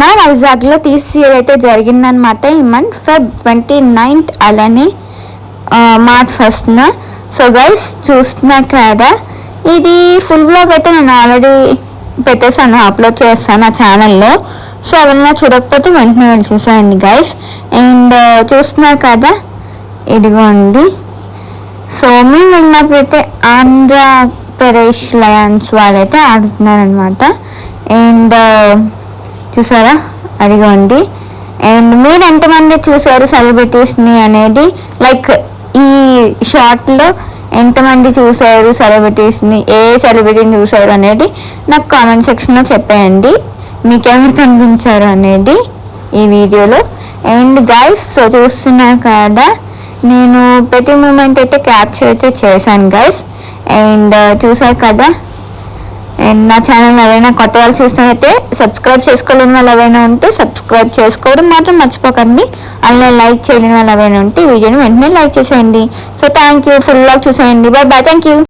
మన వైజాగ్లో తీసియర్ అయితే జరిగిందనమాట ఈ మంత్ Feb 29th, అలానే March 1st. సో గైస్ చూస్తున్నా కదా, ఇది ఫుల్ వ్లాగ్ అయితే నేను ఆల్రెడీ పెట్టేసాను, అప్లోడ్ చేస్తాను నా ఛానల్లో. సో ఎవరైనా చూడకపోతే వెంటనే వెళ్ళి చూసేయండి గైస్. అండ్ చూస్తున్నారు కదా, ఇదిగోండి. సో మేము వెళ్ళినప్పుడైతే ఆంధ్రప్రదేశ్ లయన్స్ వాళ్ళైతే ఆడుతున్నారనమాట. అండ్ చూసారా, అదిగోండి. అండ్ మీరు ఎంతమంది చూసారు సెలబ్రిటీస్ని అనేది, లైక్ ఈ షార్ట్లో ఎంతమంది చూసారు సెలబ్రిటీస్ని, ఏ సెలబ్రిటీని చూసారు అనేది నాకు కామెంట్ సెక్షన్లో చెప్పేయండి, మీకెవరు కనిపించారు అనేది ఈ వీడియోలో. అండ్ గైస్, సో చూస్తున్నారు కదా, నేను ప్రతి మూమెంట్ అయితే క్యాప్చర్ అయితే చేశాను గైస్. అండ్ చూసారు కదా. అండ్ నా ఛానల్ ఎవరైనా కొత్త వాళ్ళు చూసినట్లయితే సబ్స్క్రైబ్ చేసుకోలేని వాళ్ళు ఎవరైనా ఉంటే సబ్స్క్రైబ్ చేసుకోవడం మాత్రం మర్చిపోకండి. అలానే లైక్ చేయలేని వాళ్ళు ఎవరైనా ఉంటే వీడియోని వెంటనే లైక్ చేసేయండి. So thank you, full vlog చూసేయండి. Bye bye, thank you.